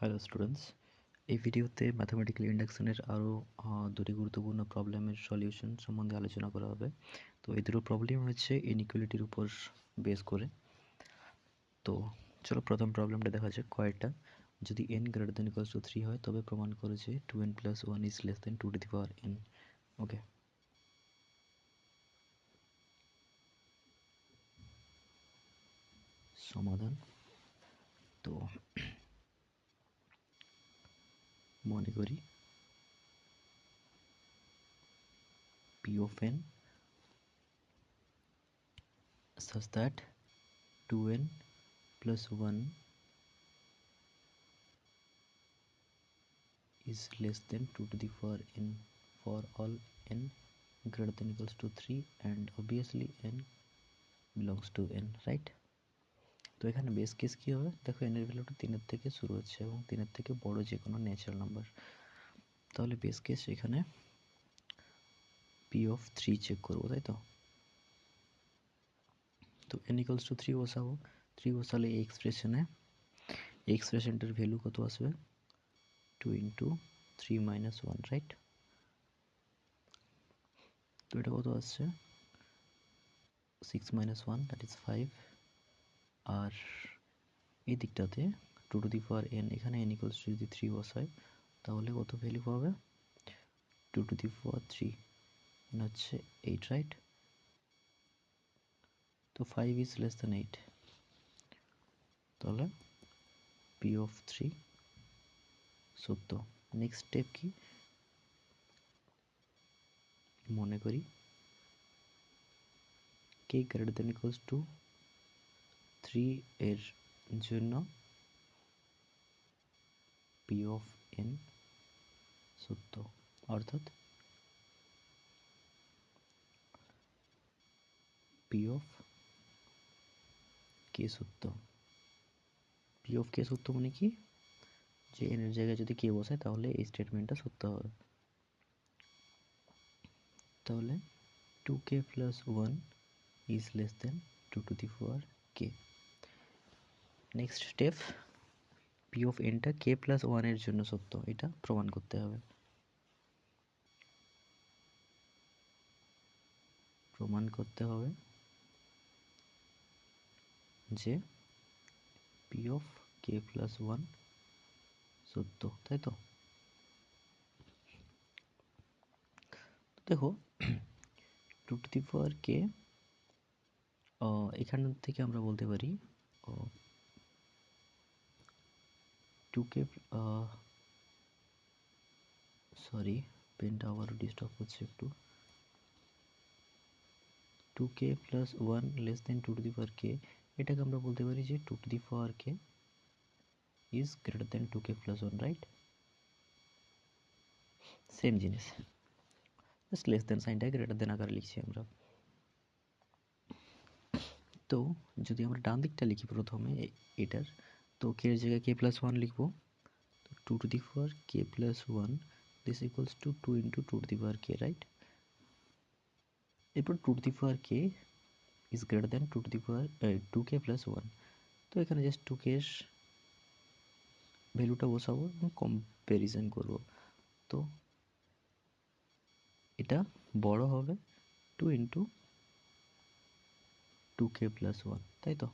Hello students, এই ভিডিওতে mathematical ইন্ডাকশনের আরও দুটি গুরুত্বপূর্ণ প্রবলেমের সলিউশন সম্বন্ধে আলোচনা করা হবে। তো এই দুটো প্রবলেম হচ্ছে ইনইকুয়ালিটির উপর বেস করে। তো চলো প্রথম প্রবলেমটা দেখা যাক কয়েকটা। যদি n greater than equals to 3 হয় তবে প্রমাণ করে যে 2n plus 1 is less then 2 to the power n। ওকে, সমাধান। তো মনে করি p of n such that 2n plus 1 is less than 2 to the power n for all n greater than equals to 3 and obviously n belongs to n, right? তো এখানে base case কি হবে? দেখো n এর ভ্যালুটা 3 এর থেকে শুরু হচ্ছে এবং 3 এর থেকে বড় যে কোনো ন্যাচারাল নাম্বার। তাহলে বেস কেস এখানে p of 3 চেক করবো, তাই তো? তো n equals to 3 বসাবো। 3 বসালে এই এক্সপ্রেশনটার ভ্যালু কত আসবে? 2 into 3 minus 1, রাইট? তো এটা কত আসছে? 6 minus 1, that is 5। আর এই দিকটাতে 2 টু দি পাওয়ার n, এখানে n ইকুয়ালস টু যদি 3 বসায় তাহলে কত ভ্যালু পাবে? 2 টু দি পাওয়ার 3 হচ্ছে 8, রাইট? তো 5 ইজ লেস দেন 8, তাহলে p of 3 সত্য। নেক্সট স্টেপ কি? মনে করি k greater than equals to 3 এর জন্য p of n সত্য, অর্থাৎ p of k সত্য। p of k সত্য মানে কি? যে n এর জায়গায় যদি k বসায় তাহলে এই স্টেটমেন্টটা সত্য হবে। তাহলে 2k plus 1 is less than 2 to the power k. Next step, p of n টা k plus 1 এর জন্য সত্য, এটা প্রমাণ করতে হবে। প্রমাণ করতে হবে যে p of k plus 1 সত্য, তাই তো? দেখো 2 to the power k, এখান থেকে আমরা বলতে পারি 2k, সরি পেনটা আবার ডিস্টার্ব হচ্ছে একটু। 2k plus 1 less than 2 to the power k, এটাকে আমরা বলতে পারি যে 2 to the power k is greater than 2k plus 1, right? Same জিনিস, জাস্ট লেস দেন সাইনটা গ্রেটার দেন আকারে লিখছি আমরা। তো যদি আমরা ডান দিকটা লিখি প্রথমে এটার, তো k এর জায়গায় k plus 1 লিখবো। 2 to the power k plus 1 this equals to 2 into 2 to the power k, right? এরপর 2 to the power k is greater than 2 to the power 2k plus 1। তো এখানে জাস্ট 2k এর ভ্যালুটা বসাবো এবং কম্প্যারিজন করব। তো এটা বড় হবে 2 into 2k plus 1, তাই তো?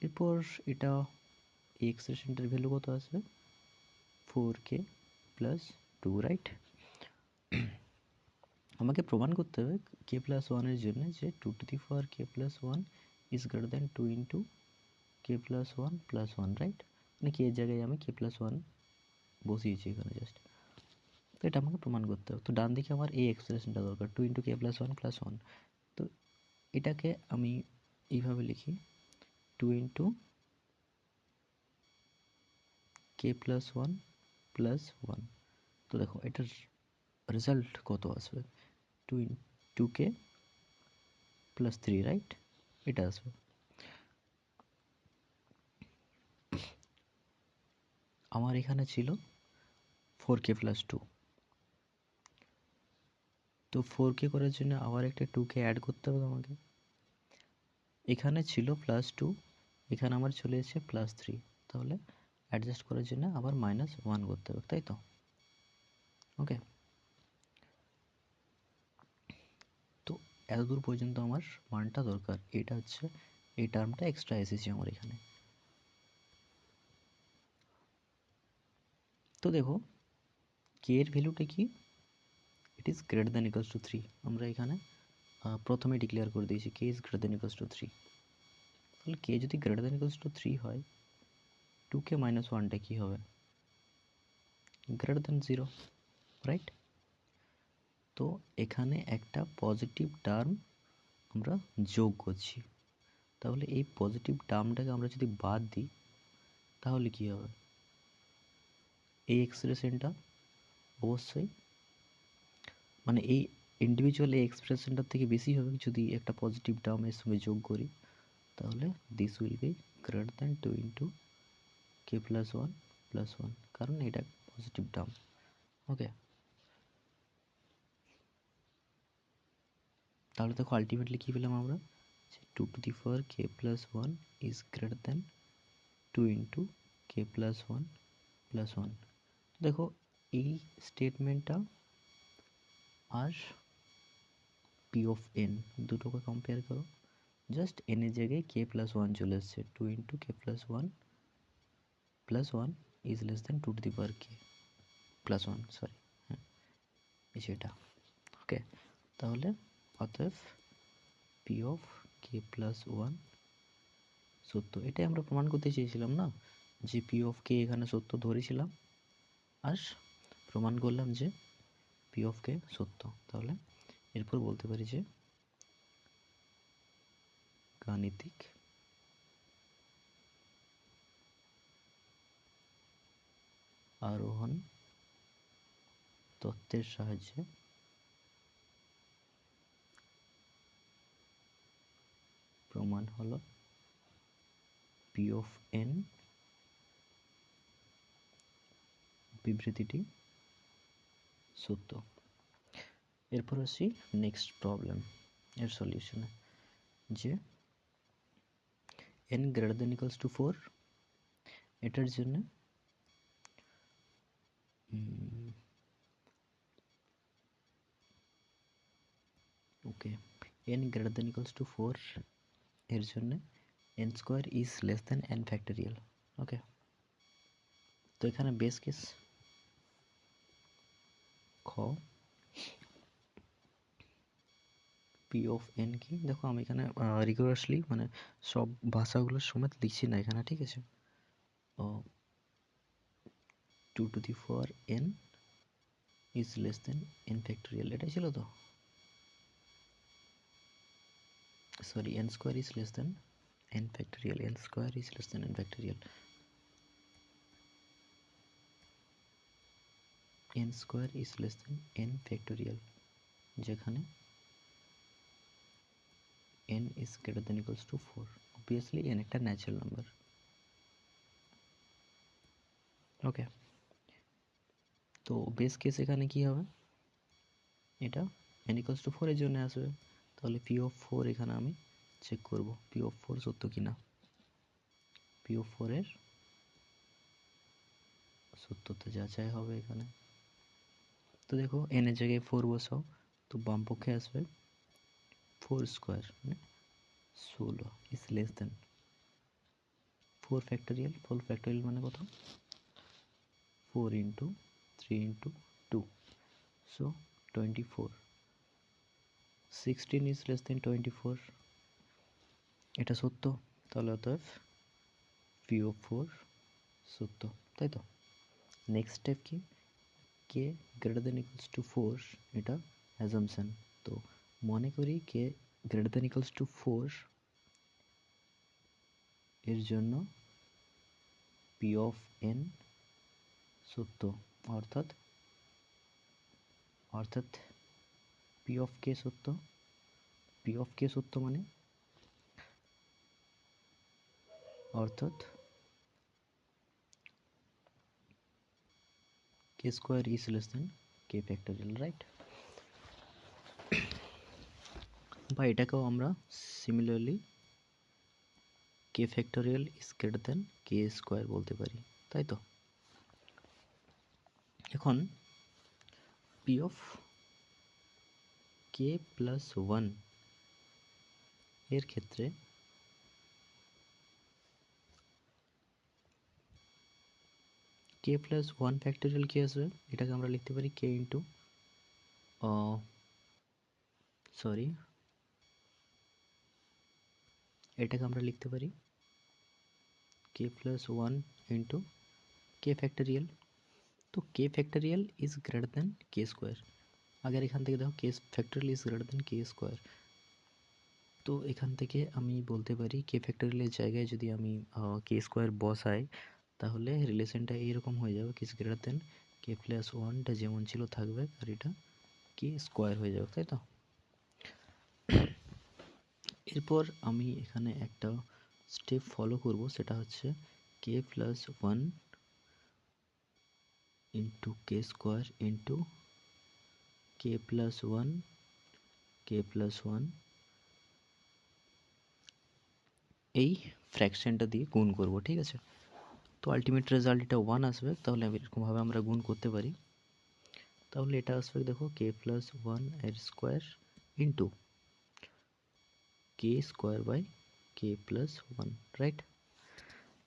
এরপর এটা এই এক্সপ্রেশনটার ভ্যালু কত আসবে? 4k plus 2, right? আমাকে প্রমাণ করতে হবে k plus 1 এর জন্য যে 2 to the power k plus 1 is greater than 2 into k plus 1 plus 1, right? মানে k এর জায়গায় আমি k plus 1 বসিয়েছি এখানে জাস্ট। তো এটা আমাকে প্রমাণ করতে হবে। তো ডান দিকে আমার এই এক্সপ্রেশনটা দরকার, 2 into k plus 1 plus 1। তো এটাকে আমি এইভাবে লিখি 2 into k plus 1 plus 1। তো দেখো এটার রেজাল্ট কত আসবে? 2k plus 3, right? এটা আসবে। আমার এখানে ছিল 4k plus 2। তো 4k করার জন্য আবার একটা 2k অ্যাড করতে হবে আমাকে। এখানে ছিল প্লাস 2, এখানে আমার চলে এসেছে প্লাস 3। তাহলে অ্যাডজাস্ট করার জন্য আবার -1 করতে হবে, তাই তো? ওকে, তো এতদূর পর্যন্ত আমার মানটা দরকার। এটা হচ্ছে এই টার্মটা এক্সট্রা এসেছে আমার এখানে। তো দেখো কে এর ভ্যালুটা কি, it is greater than equals to 3। আমরা এখানে প্রথমে ডিক্লেয়ার করে দিয়েছি K is greater than equals to 3। তাহলে কে যদি গ্রেটার দ্যান ইকুয়ালস টু 3 হয়, 2k মাইনাস 1টা কী হবে? Greater than 0, right? তো এখানে একটা পজিটিভ টার্ম আমরা যোগ করছি। তাহলে এই পজিটিভ টার্মটাকে আমরা যদি বাদ দিই তাহলে কি হবে? এই এক্সপ্রেশনটা অবশ্যই মানে এই ইন্ডিভিজুয়াল এই এক্সপ্রেশনটার থেকে বেশি হবে যদি একটা পজিটিভ টার্ম এর সঙ্গে যোগ করি। তাহলে this will be greater than 2 into k plus 1 plus 1, কারণ এটা পজিটিভ টার্ম। ওকে, তাহলে দেখো আলটিমেটলি কী পেলাম আমরা, যে 2 to the power k plus 1 is greater than 2 into k plus 1 plus 1। দেখো এই স্টেটমেন্টটা আর পি অফ এন দুটোকে কম্পেয়ার করো, জাস্ট এন এর জায়গায় কে প্লাস 1 চলে এসছে। 2 into k plus 1 plus 1 is less than 2 to the power k plus 1, sorry, হ্যাঁ এই সেটা। ওকে, তাহলে অতএব পি অফ কে প্লাস 1 সত্য। এটাই আমরা প্রমাণ করতে চেয়েছিলাম না, যে পি অফ কে এখানে সত্য ধরেছিলাম আর প্রমাণ করলাম যে পি অফ কে সত্য। তাহলে এরপর বলতে পারি যে গাণিতিক আরোহণ তত্ত্বের সাহায্যে প্রমাণ হলো পি অফ এন বিবৃতিটি সত্য। এরপর আসি নেক্সট প্রবলেম এর সলিউশনে, যে n greater than equals to 4, এটার জন্য okay n greater than equals to 4 এর জন্য n square is less than n factorial. Okay, তো এখানে বেস কেস খ পি অফ এন কি, দেখো আমি এখানে রিগোরাসলি মানে সব ভাষাগুলোর সমেত লিখছি না এখানে, ঠিক আছে? 2 to the power n is less than n factorial, এটাই ছিল তো? Sorry, n square is less than n factorial, n square is less than n factorial, n square is less than n factorial, যেখানে n is greater than equals to 4. Obviously n একটা natural number. ওকে, তো base case এখানে কি হবে, এটা n equals to 4 এর জন্য আসবে। তাহলে পি অফ 4 এখানে আমি চেক করব পি অফ 4 সত্য কিনা। পি অফ 4 এর সত্যতা যাচাই হবে এখানে। তো দেখো n এর জায়গায় 4 বসাও, তো বাম পক্ষে আসবে 4 স্কোয়ার মানে 16 is less then 4 factorial. 4 factorial মানে কত? 4 into 3 into 2, so 24। 16 is less than 24, এটা সত্য। তাহলে অতএব পি অফ 4 সত্য, তাই তো? নেক্সট স্টেপ কি, কে গ্রেটার দেন ইকুয়ালস টু 4, এটা অ্যাজাম্পশন। তো মনে করি কে গ্রেটার দেন ইকুয়ালস টু 4 এর জন্য পি অফ এন সত্য, অর্থাৎ পি অফ কে সত্য। পি অফ কে সত্য মানে অর্থাৎ K square is less than K factorial, right? বা এটাকেও আমরা similarly k K factorial is greater than K square বলতে পারি, তাই তো? এখন P of K plus one এর ক্ষেত্রে কে প্লাস ওয়ান ফ্যাক্টোরিয়াল কি আসবে, এটাকে আমরা লিখতে পারি কে ইন্টু সরি এটাকে আমরা লিখতে পারি K plus one into K factorial. তো K factorial is greater than K square. আগের এখান থেকে দেখো K factorial is greater than K square, তো এখান থেকে আমি বলতে পারি কে ফ্যাক্টোরিয়ালের জায়গায় যদি আমি কে স্কোয়ার বসাই তাহলে রিলেশনটা এইরকম হয়ে যাবে, কে গ্রেটার দেন কে প্লাস ওয়ানটা যেমন ছিল থাকবে আর এটা কে স্কোয়ার হয়ে যাবে, তাই তো? এরপর আমি এখানে একটা স্টেপ ফলো করব, সেটা হচ্ছে কে plus one into K square into কে প্লাস ওয়ান এই ফ্র্যাকশনটা দিয়ে গুণ করব, ঠিক আছে? তো আলটিমেট রেজাল্ট এটা ওয়ান আসবে, তাহলে এরকমভাবে আমরা গুণ করতে পারি। তাহলে এটা আসবে দেখো কে প্লাস ওয়ান এর square into K square by K plus one, right?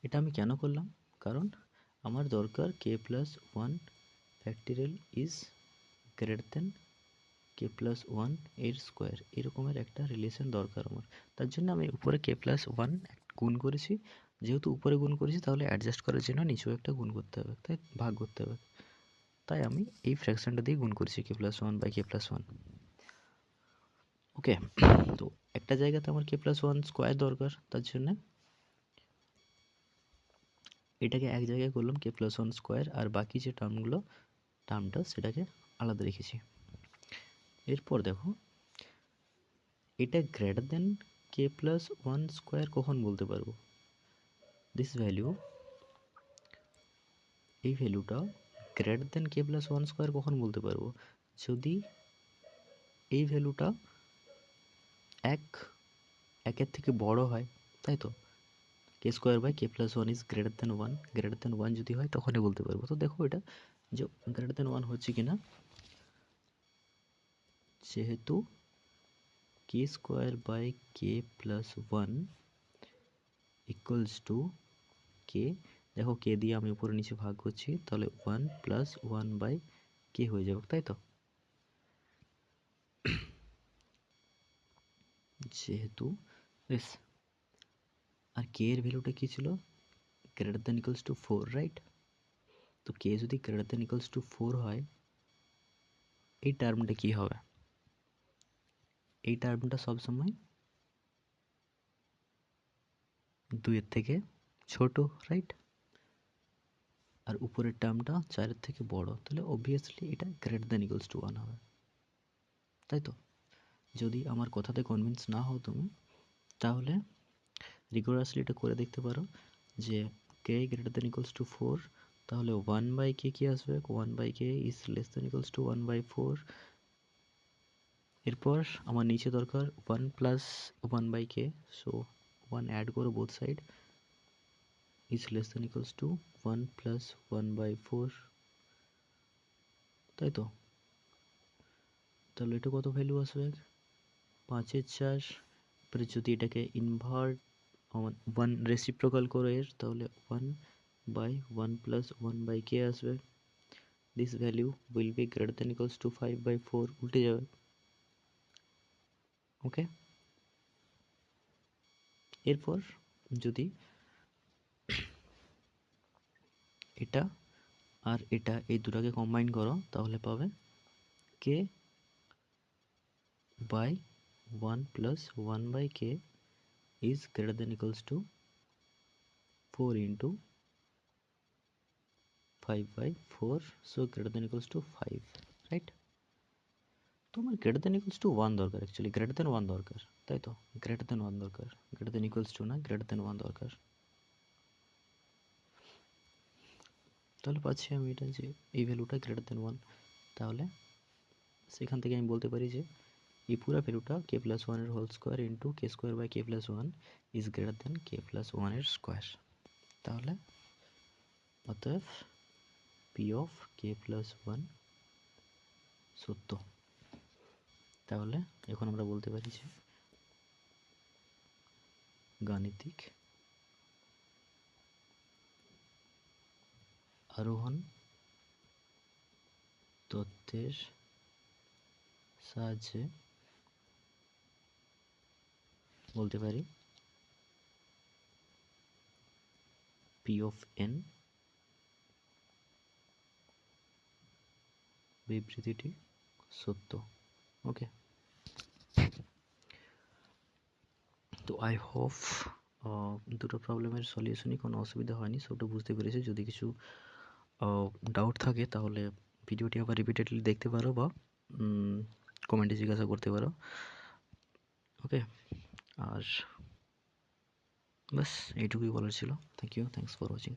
এটা আমি কেন করলাম, কারণ আমার দরকার K plus one factorial is greater than K plus one এর স্কোয়ার, এরকমের একটা রিলেশন দরকার আমার। তার জন্য আমি উপরে কে প্লাস ওয়ান গুণ করেছি, যেহেতু উপরে গুণ করেছি তাহলে অ্যাডজাস্ট করার জন্য নিচেও একটা গুণ করতে হবে, তাই ভাগ করতে হবে, তাই আমি এই ফ্র্যাকশনটা দিয়ে গুণ করেছি K plus one by K plus one. Okay, তো একটা জায়গাতে আমার কে প্লাস ওয়ান স্কোয়ার দরকার, তার জন্য এটাকে এক জায়গায় করলাম কে প্লাস ওয়ান স্কোয়ার, আর বাকি যে টার্মটা সেটাকে আলাদা রেখেছি। এরপর দেখো এটা greater than K plus one square কখন বলতে পারবো, দিস ভ্যালু, এই ভ্যালুটা greater than K plus one square কখন বলতে পারবো, যদি এই ভ্যালুটা একের থেকে বড় হয়, তাই তো? K square by K plus one is greater than one যদি হয় তখনই বলতে পারবো। তো দেখো এটা যে গ্রেটার দেন ওয়ান হচ্ছে কিনা, যেহেতু K square by K plus one equals to K, দেখো কে দিয়ে আমি উপরে নিচে ভাগ করছি, তাহলে one plus one by K হয়ে যাবে, তাই তো? যেহেতু বেশ, আর কে এর ভ্যালুটা কি ছিল, greater than equals to four, right? তো কে যদি greater than equals to four হয়, এই টার্মটা কি হবে, এই টার্মটা সবসময় দুইয়ের থেকে ছোট, রাইট? আর উপরের টার্মটা চারের থেকে বড়, তাহলে অবভিয়াসলি এটা greater than equals to one হবে, তাই তো? যদি আমার কথাতে কনভিন্স না হও তুমি, তাহলে রিগোরাসলি এটা করে দেখতে পারো যে K greater than equals to four, তাহলে ওয়ান বাই কে কি আসবে, one by K is less than equals to one by four. এরপর আমার নিচে দরকার one plus one by K, so one add করো both side, is less than equals to one plus one by four, তাই তো? তাহলে এটা কত ভ্যালু আসবে, পাঁচের চার। এবারে যদি এটাকে ইনভার্ট ওয়ান রেসিপ্রোকাল করো এর, তাহলে one by one plus one by K আসবে, this value will be greater than equals to five by four, উল্টে যাবে। ওকে, এরপর যদি এটা আর এটা এই দুটাকে কম্বাইন করো তাহলে পাবে K by one plus one by K is greater than equals to four into five by four, so greater than equals to five, right? তো আমার greater than equals to one দরকার, অ্যাকচুয়ালি গ্রেটার দেন ওয়ান দরকার, তাই তো? Greater than one দরকার, greater than equals to না, greater than one দরকার। তাহলে পাচ্ছি আমি এটা যে এই ভ্যালুটা গ্রেটার দেন ওয়ান, তাহলে সেখান থেকে আমি বলতে পারি যে এই পুরো ভ্যালুটা k প্লাস ওয়ানের whole square into K square by K plus one is greater than K plus ওয়ানের স্কোয়ার। তাহলে অতএব P of K plus one সত্য। তাহলে এখন আমরা বলতে পারি যে গাণিতিক আরোহণ তত্ত্বের সাহায্যে বলতে পারি পি অফ এন বিবৃতিটি সত্য। ওকে, তো আই হোপ দুটো প্রবলেমের সলিউশনই কোনো অসুবিধা হয়নি, সবটা বুঝতে পেরেছি। যদি কিছু ডাউট থাকে তাহলে ভিডিওটি আবার রিপিটেডলি দেখতে পারো বা কমেন্টে জিজ্ঞাসা করতে পারো। ওকে, আর ব্যাস এইটুকুই বলার ছিল। Thank you, thanks for watching.